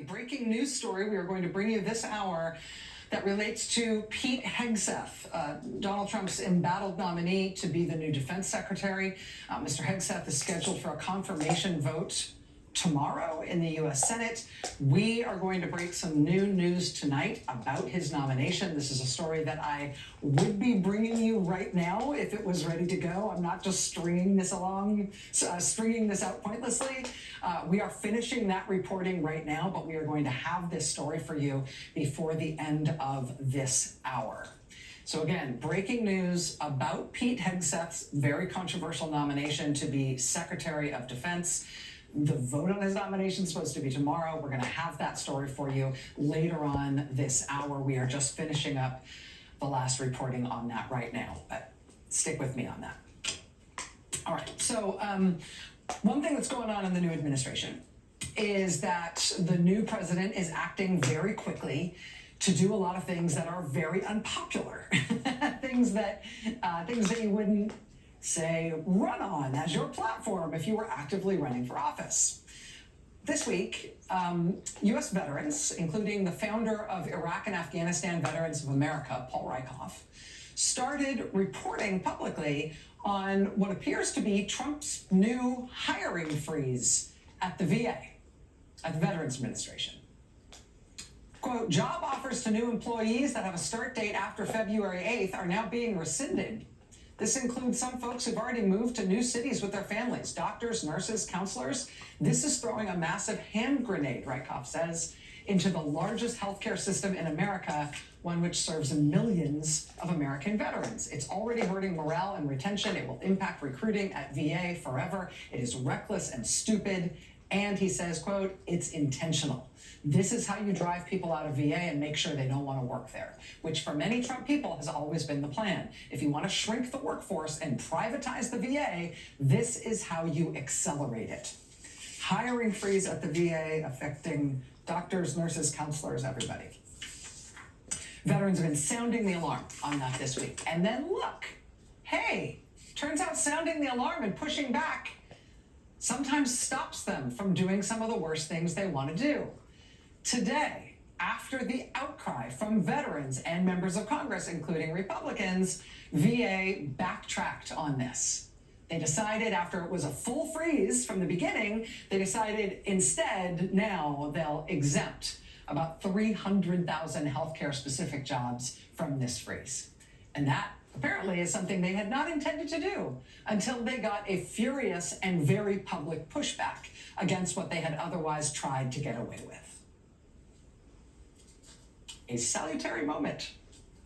breaking news story we are going to bring you this hour that relates to Pete Hegseth, Donald Trump's embattled nominee to be the new defense secretary. Mr. Hegseth is scheduled for a confirmation vote tomorrow in the U.S. Senate. We are going to break some new news tonight about his nomination. This is a story that I would be bringing you right now if it was ready to go. I'm not just stringing this out pointlessly. We are finishing that reporting right now, but we are going to have this story for you before the end of this hour. So again, breaking news about Pete Hegseth's very controversial nomination to be Secretary of Defense. The vote on his nomination is supposed to be tomorrow. We're going to have that story for you later on this hour. We are just finishing up the last reporting on that right now, but stick with me on that. All right, so one thing that's going on in the new administration is that the new president is acting very quickly to do a lot of things that are very unpopular, things that you wouldn't say run on as your platform if you were actively running for office. This week, U.S. veterans, including the founder of Iraq and Afghanistan Veterans of America, Paul Rieckhoff, started reporting publicly on what appears to be Trump's new hiring freeze at the VA, at the Veterans Administration. Quote, job offers to new employees that have a start date after February 8th are now being rescinded. This includes some folks who've already moved to new cities with their families, doctors, nurses, counselors. This is throwing a massive hand grenade, Rieckhoff says, into the largest healthcare system in America, one which serves millions of American veterans. It's already hurting morale and retention. It will impact recruiting at VA forever. It is reckless and stupid. And he says, quote, it's intentional. This is how you drive people out of VA and make sure they don't want to work there, which for many Trump people has always been the plan. If you want to shrink the workforce and privatize the VA, this is how you accelerate it. Hiring freeze at the VA affecting doctors, nurses, counselors, everybody. Veterans have been sounding the alarm on that this week. And then look, hey, turns out sounding the alarm and pushing back sometimes stops them from doing some of the worst things they want to do. Today, after the outcry from veterans and members of Congress, including Republicans, VA backtracked on this. They decided after it was a full freeze from the beginning, they decided instead now they'll exempt about 300,000 healthcare specific jobs from this freeze. And that apparently is something they had not intended to do until they got a furious and very public pushback against what they had otherwise tried to get away with. A salutary moment.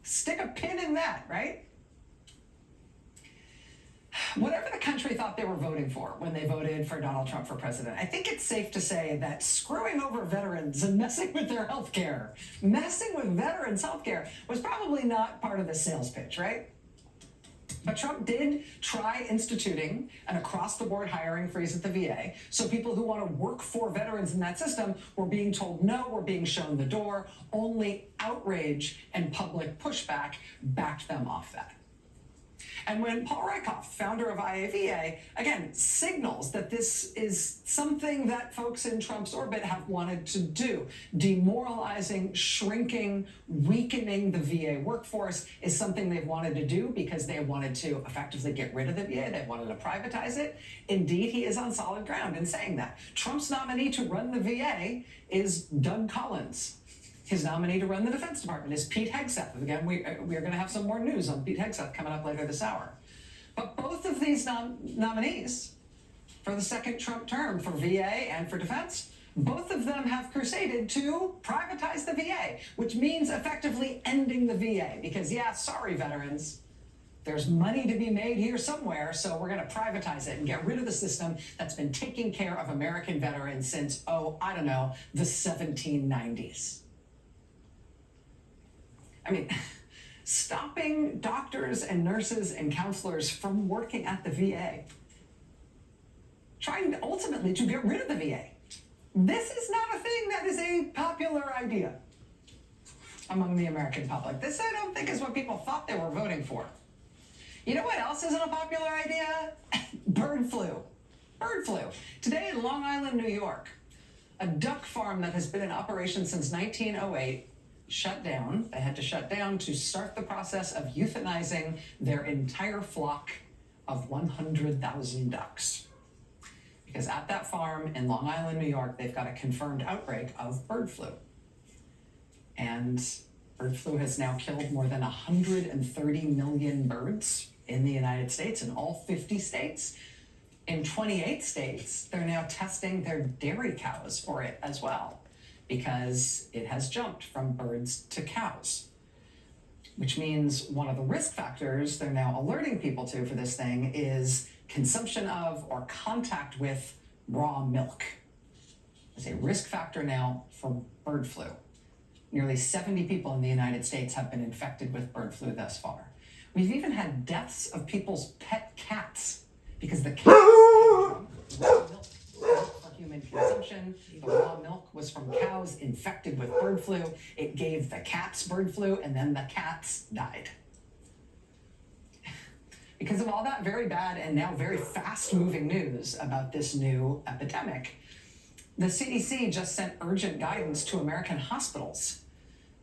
Stick a pin in that, right? Whatever the country thought they were voting for when they voted for Donald Trump for president, I think it's safe to say that screwing over veterans and messing with their health care, messing with veterans' health care was probably not part of the sales pitch, right? But Trump did try instituting an across-the-board hiring freeze at the VA. So people who want to work for veterans in that system were being told no, were being shown the door. Only outrage and public pushback backed them off that. And when Paul Rieckhoff, founder of IAVA, again, signals that this is something that folks in Trump's orbit have wanted to do, demoralizing, shrinking, weakening the VA workforce is something they've wanted to do because they wanted to effectively get rid of the VA. They wanted to privatize it. Indeed, he is on solid ground in saying that. Trump's nominee to run the VA is Doug Collins. His nominee to run the Defense Department is Pete Hegseth. Again, we are going to have some more news on Pete Hegseth coming up later this hour. But both of these nominees for the second Trump term for VA and for defense, both of them have crusaded to privatize the VA, which means effectively ending the VA. Because, yeah, sorry, veterans, there's money to be made here somewhere, so we're going to privatize it and get rid of the system that's been taking care of American veterans since, the 1790s. I mean, stopping doctors and nurses and counselors from working at the VA, trying ultimately to get rid of the VA. This is not a thing that is a popular idea among the American public. This, I don't think, is what people thought they were voting for. You know what else isn't a popular idea? Bird flu. Bird flu. Today in Long Island, New York, A duck farm that has been in operation since 1908 shut down. They had to shut down to start the process of euthanizing their entire flock of 100,000 ducks. Because at that farm in Long Island, New York, they've got a confirmed outbreak of bird flu. And bird flu has now killed more than 130 million birds in the United States, in all 50 states. In 28 states, they're now testing their dairy cows for it as well, because it has jumped from birds to cows. Which means one of the risk factors they're now alerting people to for this thing is consumption of or contact with raw milk. It's a risk factor now for bird flu. Nearly 70 people in the United States have been infected with bird flu thus far. We've even had deaths of people's pet cats because the cats had raw milk for human consumption. The raw milk was from cows infected with bird flu. It gave the cats bird flu, and then the cats died. Because of all that very bad and now very fast-moving news about this new epidemic, the CDC just sent urgent guidance to American hospitals,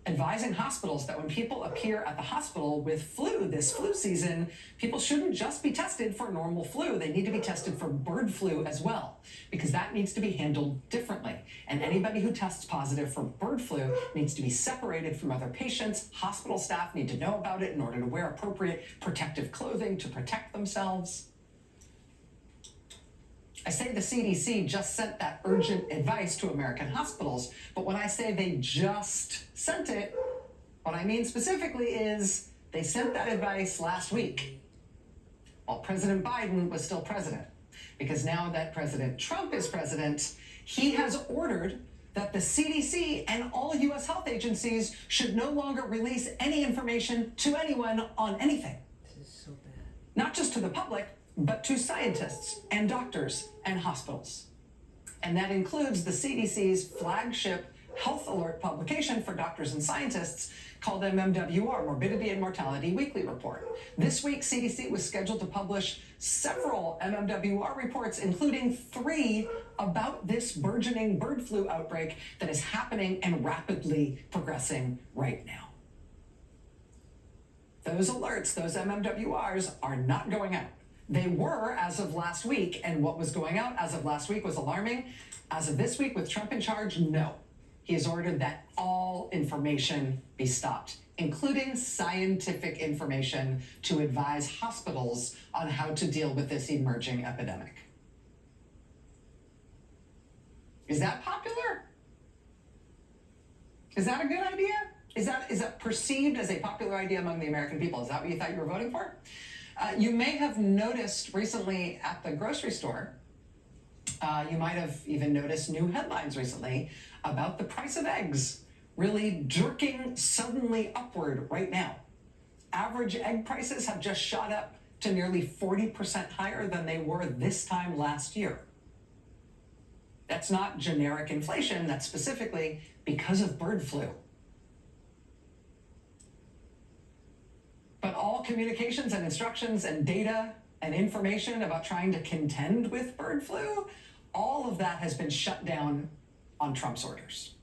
advising hospitals that when people appear at the hospital with flu this flu season, people shouldn't just be tested for normal flu. They need to be tested for bird flu as well, because that needs to be handled differently. And anybody who tests positive for bird flu needs to be separated from other patients. Hospital staff need to know about it in order to wear appropriate protective clothing to protect themselves. I say the CDC just sent that urgent advice to American hospitals, but when I say they just sent it, what I mean specifically is they sent that advice last week while President Biden was still president. Because now that President Trump is president, he has ordered that the CDC and all U.S. health agencies should no longer release any information to anyone on anything. This is so bad. Not just to the public, but to scientists and doctors and hospitals. And that includes the CDC's flagship health alert publication for doctors and scientists called MMWR, Morbidity and Mortality Weekly Report. This week, CDC was scheduled to publish several MMWR reports, including 3 about this burgeoning bird flu outbreak that is happening and rapidly progressing right now. Those alerts, those MMWRs, are not going out. They were as of last week, and what was going out as of last week was alarming. As of this week, with Trump in charge, no. He has ordered that all information be stopped, including scientific information to advise hospitals on how to deal with this emerging epidemic. Is that popular? Is that a good idea? Is that perceived as a popular idea among the American people? Is that what you thought you were voting for? You may have noticed recently at the grocery store, you might have even noticed new headlines recently about the price of eggs really jerking suddenly upward right now. Average egg prices have just shot up to nearly 40% higher than they were this time last year. That's not generic inflation, that's specifically because of bird flu. But all communications and instructions and data and information about trying to contend with bird flu, all of that has been shut down on Trump's orders.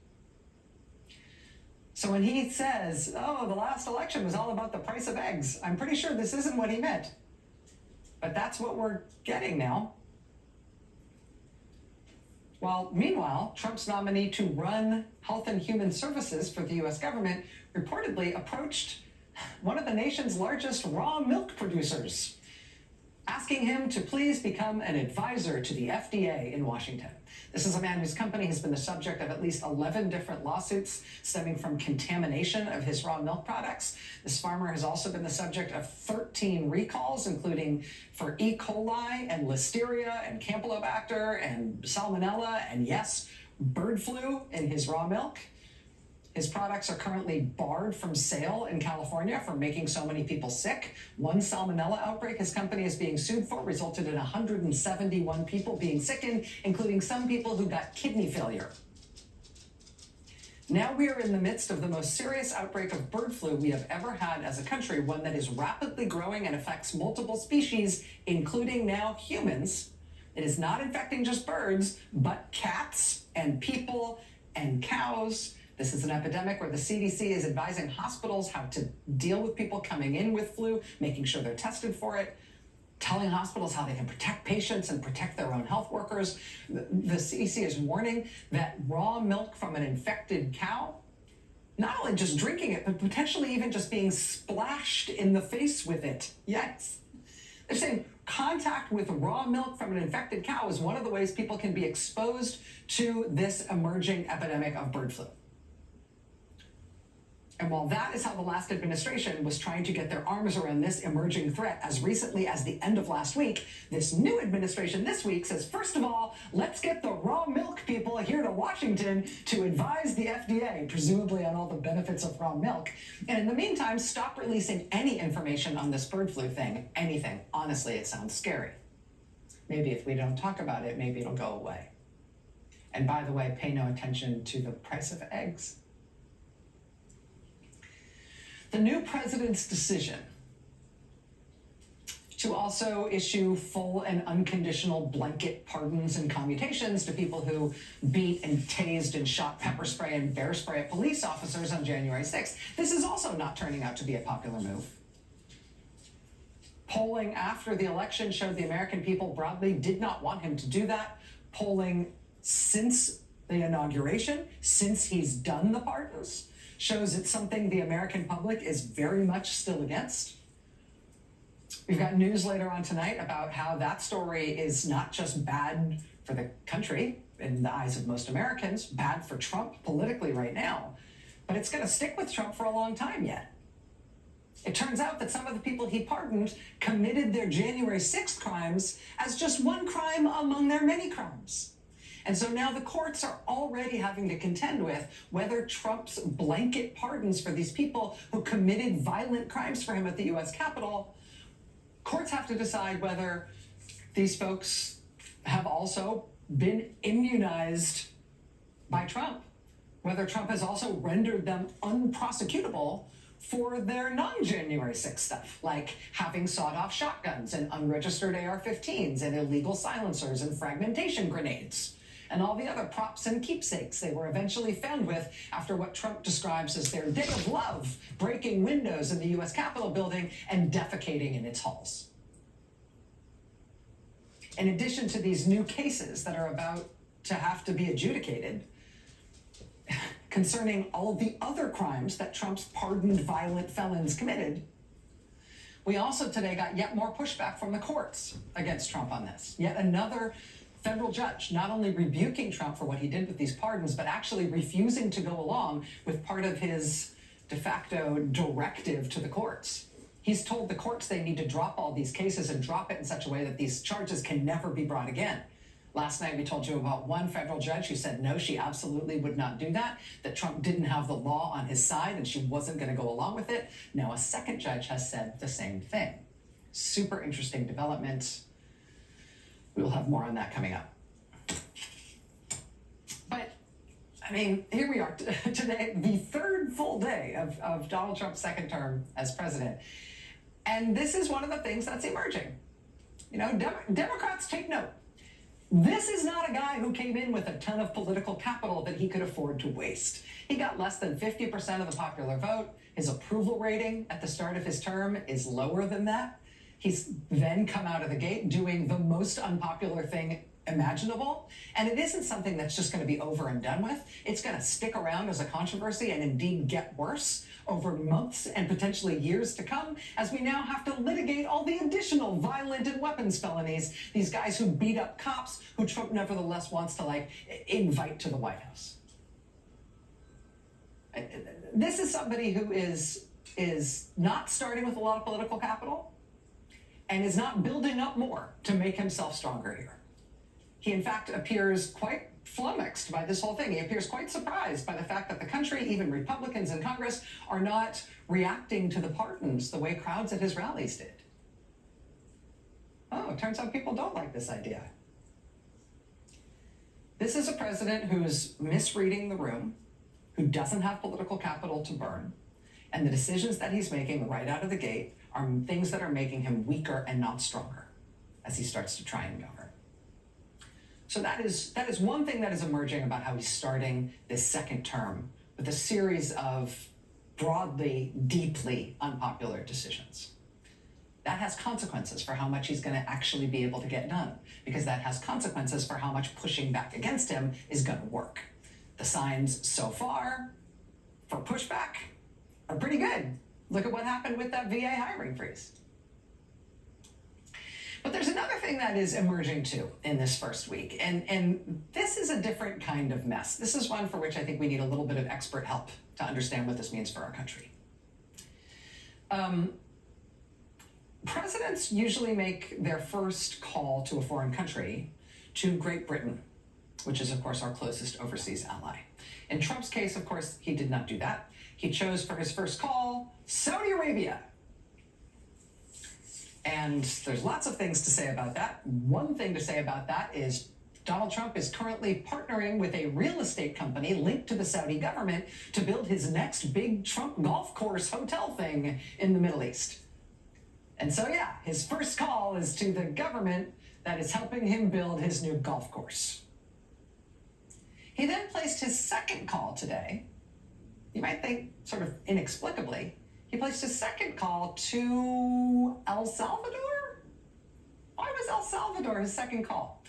So when he says, oh, the last election was all about the price of eggs, I'm pretty sure this isn't what he meant. But that's what we're getting now. Well, meanwhile, Trump's nominee to run Health and Human Services for the U.S. government reportedly approached one of the nation's largest raw milk producers, asking him to please become an advisor to the FDA in Washington. This is a man whose company has been the subject of at least 11 different lawsuits stemming from contamination of his raw milk products. This farmer has also been the subject of 13 recalls, including for E. coli and Listeria and Campylobacter and Salmonella and, yes, bird flu in his raw milk. His products are currently barred from sale in California for making so many people sick. One salmonella outbreak his company is being sued for resulted in 171 people being sickened, including some people who got kidney failure. Now we are in the midst of the most serious outbreak of bird flu we have ever had as a country, one that is rapidly growing and affects multiple species, including now humans, It is not infecting just birds, but cats and people and cows. This is an epidemic where the CDC is advising hospitals how to deal with people coming in with flu, making sure they're tested for it, telling hospitals how they can protect patients and protect their own health workers. The CDC is warning that raw milk from an infected cow, not only just drinking it, but potentially even just being splashed in the face with it. Yes. They're saying contact with raw milk from an infected cow is one of the ways people can be exposed to this emerging epidemic of bird flu. And while that is how the last administration was trying to get their arms around this emerging threat as recently as the end of last week, this new administration this week says, first of all, let's get the raw milk people here to Washington to advise the FDA, presumably on all the benefits of raw milk. And in the meantime, stop releasing any information on this bird flu thing, anything. Honestly, it sounds scary. Maybe if we don't talk about it, maybe it'll go away. And by the way, pay no attention to the price of eggs. The new president's decision to also issue full and unconditional blanket pardons and commutations to people who beat and tased and shot pepper spray and bear spray at police officers on January 6th. This is also not turning out to be a popular move. Polling after the election showed the American people broadly did not want him to do that. Polling since the inauguration, since he's done the pardons, shows it's something the American public is very much still against. We've got news later on tonight about how that story is not just bad for the country in the eyes of most Americans, bad for Trump politically right now, but it's going to stick with Trump for a long time yet. It turns out that some of the people he pardoned committed their January 6th crimes as just one crime among their many crimes. And so now the courts are already having to contend with whether Trump's blanket pardons for these people who committed violent crimes for him at the US Capitol, courts have to decide whether these folks have also been immunized by Trump, whether Trump has also rendered them unprosecutable for their non-January 6th stuff, like having sawed-off shotguns and unregistered AR-15s and illegal silencers and fragmentation grenades, and all the other props and keepsakes they were eventually found with after what Trump describes as their day of love, breaking windows in the US Capitol building and defecating in its halls. In addition to these new cases that are about to have to be adjudicated, concerning all of the other crimes that Trump's pardoned violent felons committed, we also today got yet more pushback from the courts against Trump on this. Yet another federal judge not only rebuking Trump for what he did with these pardons, but actually refusing to go along with part of his de facto directive to the courts. He's told the courts they need to drop all these cases and drop it in such a way that these charges can never be brought again. Last night we told you about one federal judge who said no, she absolutely would not do that Trump didn't have the law on his side and she wasn't going to go along with it. Now a second judge has said the same thing. Super interesting development. We'll have more on that coming up. But, I mean, here we are today, the third full day of Donald Trump's second term as president. And this is one of the things that's emerging. You know, Democrats take note. This is not a guy who came in with a ton of political capital that he could afford to waste. He got less than 50% of the popular vote. His approval rating at the start of his term is lower than that. He's then come out of the gate doing the most unpopular thing imaginable. And it isn't something that's just going to be over and done with. It's going to stick around as a controversy and indeed get worse over months and potentially years to come, as we now have to litigate all the additional violent and weapons felonies, these guys who beat up cops who Trump nevertheless wants to invite to the White House. This is somebody who is not starting with a lot of political capital and is not building up more to make himself stronger here. He, in fact, appears quite flummoxed by this whole thing. He appears quite surprised by the fact that the country, even Republicans in Congress, are not reacting to the pardons the way crowds at his rallies did. Oh, it turns out people don't like this idea. This is a president who's misreading the room, who doesn't have political capital to burn, and the decisions that he's making right out of the gate are things that are making him weaker and not stronger as he starts to try and govern. So that is one thing that is emerging about how he's starting this second term with a series of broadly, deeply unpopular decisions. That has consequences for how much he's going to actually be able to get done, because that has consequences for how much pushing back against him is going to work. The signs so far for pushback are pretty good. Look at what happened with that VA hiring freeze. But there's another thing that is emerging too in this first week, and this is a different kind of mess. This is one for which I think we need a little bit of expert help to understand what this means for our country. Presidents usually make their first call to a foreign country to Great Britain, which is, of course, our closest overseas ally. In Trump's case, of course, he did not do that. He chose for his first call Saudi Arabia. And there's lots of things to say about that. One thing to say about that is Donald Trump is currently partnering with a real estate company linked to the Saudi government to build his next big Trump golf course hotel thing in the Middle East. And so, yeah, his first call is to the government that is helping him build his new golf course. He then placed his second call today. You might think, sort of inexplicably, he placed his second call to El Salvador? Why was El Salvador his second call?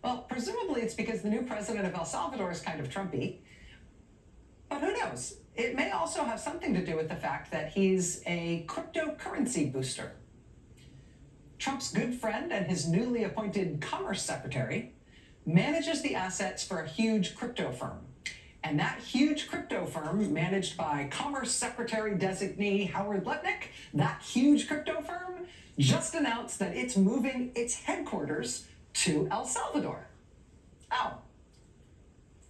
Well, presumably it's because the new president of El Salvador is kind of Trumpy. But who knows? It may also have something to do with the fact that he's a cryptocurrency booster. Trump's good friend and his newly appointed Commerce Secretary manages the assets for a huge crypto firm. And that huge crypto firm, managed by Commerce Secretary designee Howard Lutnick, that huge crypto firm just announced that it's moving its headquarters to El Salvador. Oh.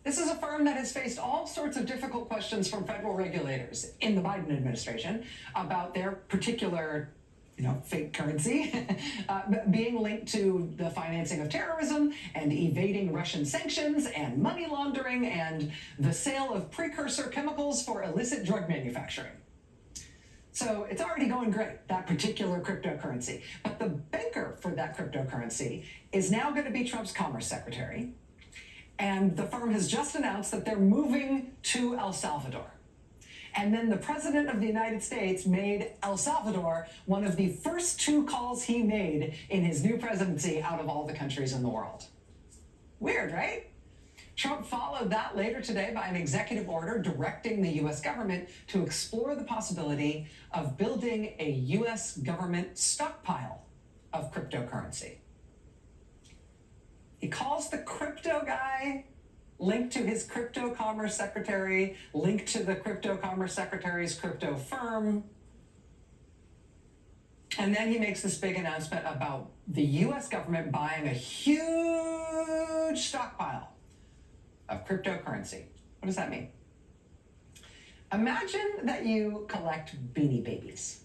This is a firm that has faced all sorts of difficult questions from federal regulators in the Biden administration about their particular fake currency being linked to the financing of terrorism and evading Russian sanctions and money laundering and the sale of precursor chemicals for illicit drug manufacturing. So it's already going great, that particular cryptocurrency. But the banker for that cryptocurrency is now going to be Trump's Commerce Secretary. And the firm has just announced that they're moving to El Salvador. And then the president of the United States made El Salvador one of the first two calls he made in his new presidency out of all the countries in the world. Weird, right? Trump followed that later today by an executive order directing the U.S. government to explore the possibility of building a U.S. government stockpile of cryptocurrency. He calls the crypto guy linked to his crypto commerce secretary, linked to the crypto commerce secretary's crypto firm. And then he makes this big announcement about the US government buying a huge stockpile of cryptocurrency. What does that mean? Imagine that you collect Beanie Babies.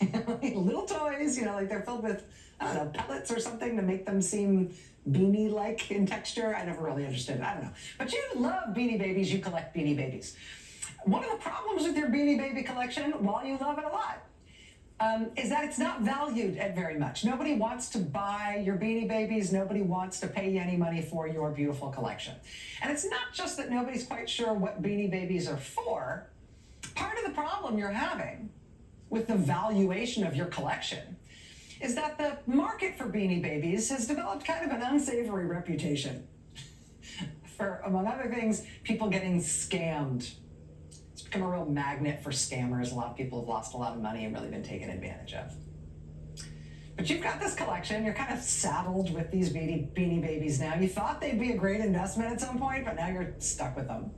Like little toys, like they're filled with, pellets or something to make them seem beanie-like in texture. I never really understood it. I don't know. But you love Beanie Babies. You collect Beanie Babies. One of the problems with your Beanie Baby collection, while you love it a lot, is that it's not valued at very much. Nobody wants to buy your Beanie Babies. Nobody wants to pay you any money for your beautiful collection. And it's not just that nobody's quite sure what Beanie Babies are for. Part of the problem you're having with the valuation of your collection is that the market for Beanie Babies has developed kind of an unsavory reputation for, among other things, people getting scammed. It's become a real magnet for scammers. A lot of people have lost a lot of money and really been taken advantage of. But you've got this collection. You're kind of saddled with these Beanie Babies now. You thought they'd be a great investment at some point, but now you're stuck with them.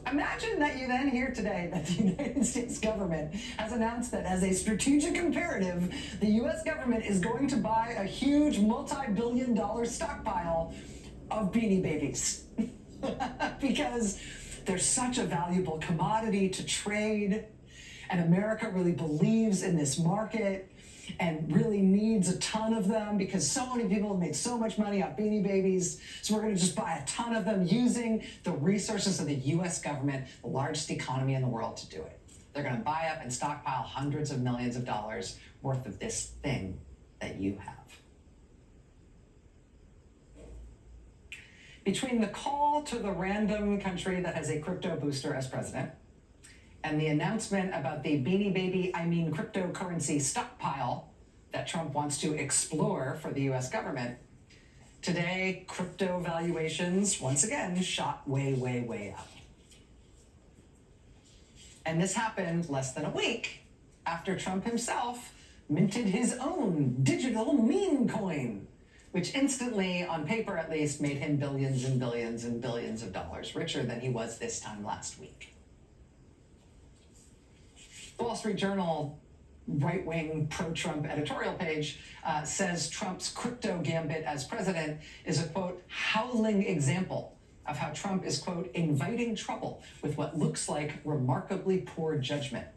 Imagine that you then hear today that the United States government has announced that as a strategic imperative, the U.S. government is going to buy a huge multi-billion-dollar stockpile of Beanie Babies. Because they're such a valuable commodity to trade, and America really believes in this market and really needs a ton of them because so many people have made so much money off Beanie Babies. So we're going to just buy a ton of them using the resources of the U.S. government, the largest economy in the world, to do it. They're going to buy up and stockpile hundreds of millions of dollars worth of this thing that you have. Between the call to the random country that has a crypto booster as president and the announcement about the Beanie Baby, cryptocurrency stockpile that Trump wants to explore for the US government, today crypto valuations once again shot way, way, way up. And this happened less than a week after Trump himself minted his own digital meme coin, which instantly, on paper at least, made him billions and billions and billions of dollars richer than he was this time last week. The Wall Street Journal right-wing pro-Trump editorial page says Trump's crypto gambit as president is a, quote, howling example of how Trump is, quote, inviting trouble with what looks like remarkably poor judgment.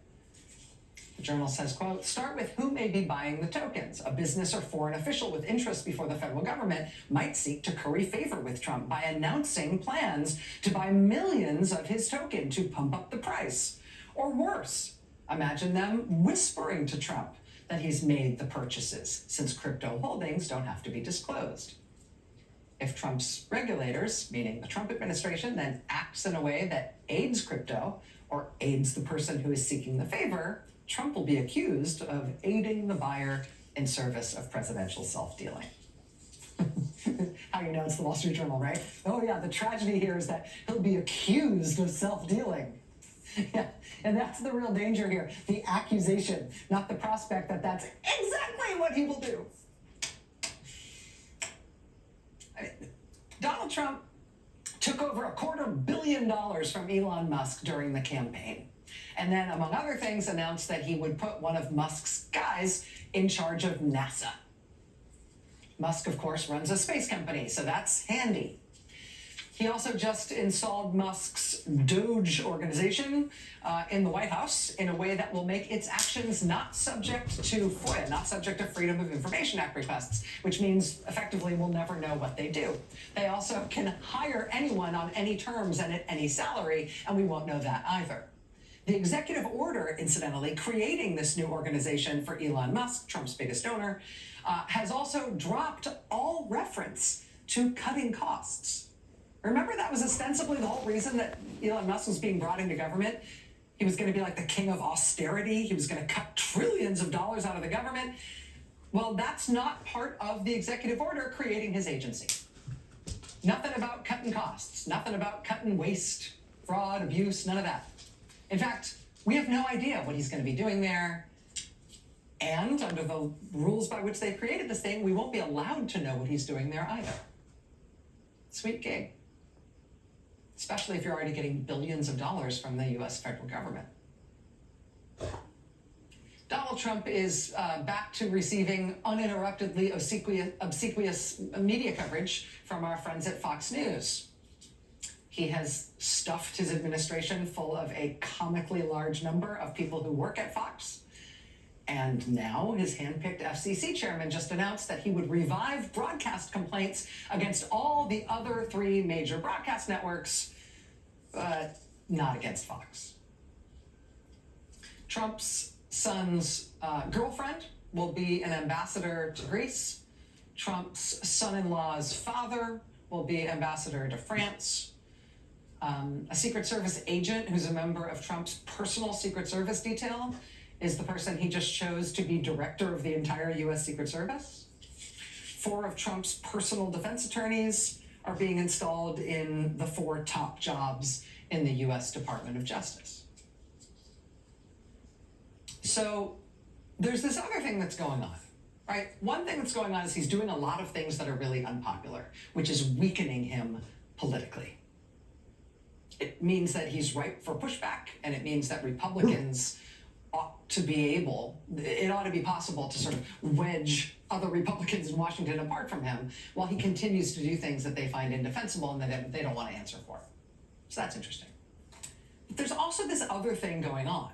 The Journal says, quote, start with who may be buying the tokens. A business or foreign official with interest before the federal government might seek to curry favor with Trump by announcing plans to buy millions of his token to pump up the price. Or worse, imagine them whispering to Trump that he's made the purchases, since crypto holdings don't have to be disclosed. If Trump's regulators, meaning the Trump administration, then acts in a way that aids crypto or aids the person who is seeking the favor, Trump will be accused of aiding the buyer in service of presidential self-dealing. How you know it's the Wall Street Journal, right? Oh yeah, the tragedy here is that he'll be accused of self-dealing. Yeah, and that's the real danger here, the accusation, not the prospect that that's exactly what he will do. Donald Trump took over $250 million from Elon Musk during the campaign. And then, among other things, announced that he would put one of Musk's guys in charge of NASA. Musk, of course, runs a space company, so that's handy. He also just installed Musk's Doge organization in the White House in a way that will make its actions not subject to FOIA, not subject to Freedom of Information Act requests, which means effectively we'll never know what they do. They also can hire anyone on any terms and at any salary, and we won't know that either. The executive order, incidentally, creating this new organization for Elon Musk, Trump's biggest donor, has also dropped all reference to cutting costs. Remember, that was ostensibly the whole reason that Elon Musk was being brought into government. He was going to be like the king of austerity. He was going to cut trillions of dollars out of the government. Well, that's not part of the executive order creating his agency. Nothing about cutting costs, nothing about cutting waste, fraud, abuse, none of that. In fact, we have no idea what he's going to be doing there. And under the rules by which they created this thing, we won't be allowed to know what he's doing there either. Sweet gig. Especially if you're already getting billions of dollars from the US federal government. Donald Trump is back to receiving uninterruptedly obsequious media coverage from our friends at Fox News. He has stuffed his administration full of a comically large number of people who work at Fox. And now his handpicked FCC chairman just announced that he would revive broadcast complaints against all the other 3 major broadcast networks, but not against Fox. Trump's son's girlfriend will be an ambassador to Greece. Trump's son-in-law's father will be ambassador to France. A Secret Service agent who's a member of Trump's personal Secret Service detail is the person he just chose to be director of the entire US Secret Service. 4 of Trump's personal defense attorneys are being installed in the 4 top jobs in the US Department of Justice. So there's this other thing that's going on, right? One thing that's going on is he's doing a lot of things that are really unpopular, which is weakening him politically. It means that he's ripe for pushback, and it means that Republicans ought to be able, it ought to be possible to sort of wedge other Republicans in Washington apart from him while he continues to do things that they find indefensible and that they don't want to answer for. So that's interesting. But there's also this other thing going on.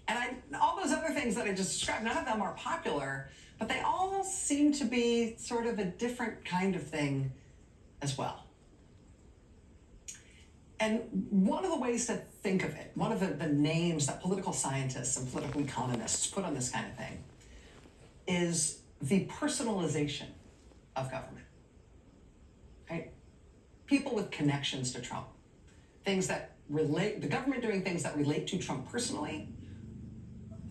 And all those other things that I just described, none of them are popular, but they all seem to be sort of a different kind of thing as well. And one of the ways to think of it, one of the names that political scientists and political economists put on this kind of thing is the personalization of government, right? people with connections to Trump, things that relate, the government doing things that relate to Trump personally,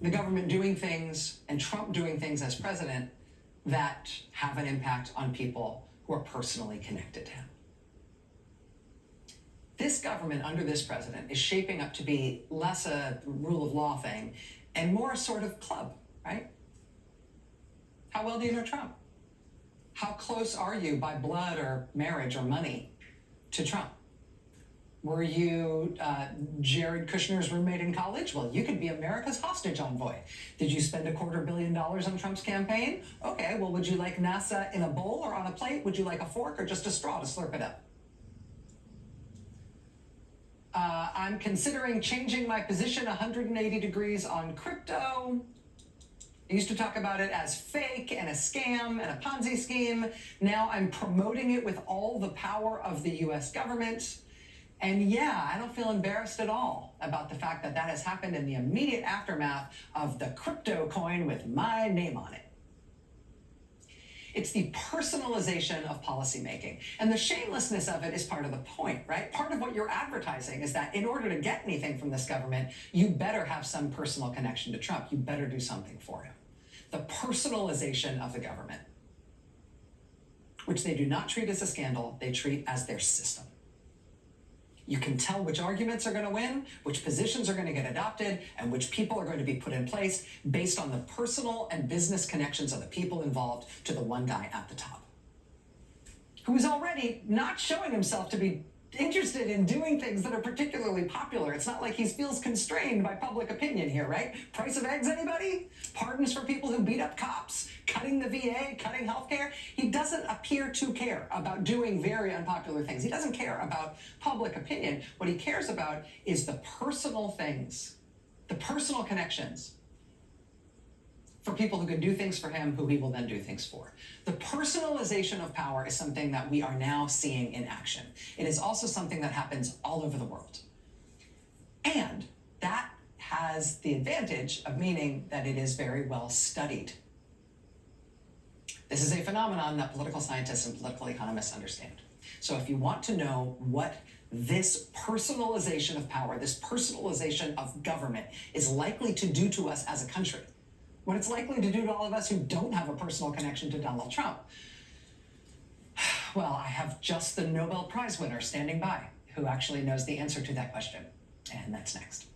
the government doing things and Trump doing things as president that have an impact on people who are personally connected to him. This government under this president is shaping up to be less a rule of law thing and more a sort of club, right? How well do you know Trump? How close are you by blood or marriage or money to Trump? Were you Jared Kushner's roommate in college? Well, you could be America's hostage envoy. Did you spend $250 million on Trump's campaign? Okay, well, would you like NASA in a bowl or on a plate? Would you like a fork or just a straw to slurp it up? I'm considering changing my position 180 degrees on crypto. I used to talk about it as fake and a scam and a Ponzi scheme. Now I'm promoting it with all the power of the US government. And yeah, I don't feel embarrassed at all about the fact that that has happened in the immediate aftermath of the crypto coin with my name on it. It's the personalization of policymaking. And the shamelessness of it is part of the point, right? Part of what you're advertising is that in order to get anything from this government, you better have some personal connection to Trump. You better do something for him. The personalization of the government, which they do not treat as a scandal, they treat as their system. You can tell which arguments are going to win, which positions are going to get adopted, and which people are going to be put in place based on the personal and business connections of the people involved to the one guy at the top, who is already not showing himself to be interested in doing things that are particularly popular. It's not like he feels constrained by public opinion here, right? Price of eggs, anybody? Pardons for people who beat up cops, cutting the VA, cutting healthcare. He doesn't appear to care about doing very unpopular things. He doesn't care about public opinion. What he cares about is the personal things, the personal connections for people who can do things for him, who he will then do things for. The personalization of power is something that we are now seeing in action. It is also something that happens all over the world. And that has the advantage of meaning that it is very well studied. This is a phenomenon that political scientists and political economists understand. So if you want to know what this personalization of power, this personalization of government is likely to do to us as a country, what it's likely to do to all of us who don't have a personal connection to Donald Trump, well, I have just the Nobel Prize winner standing by who actually knows the answer to that question. And that's next.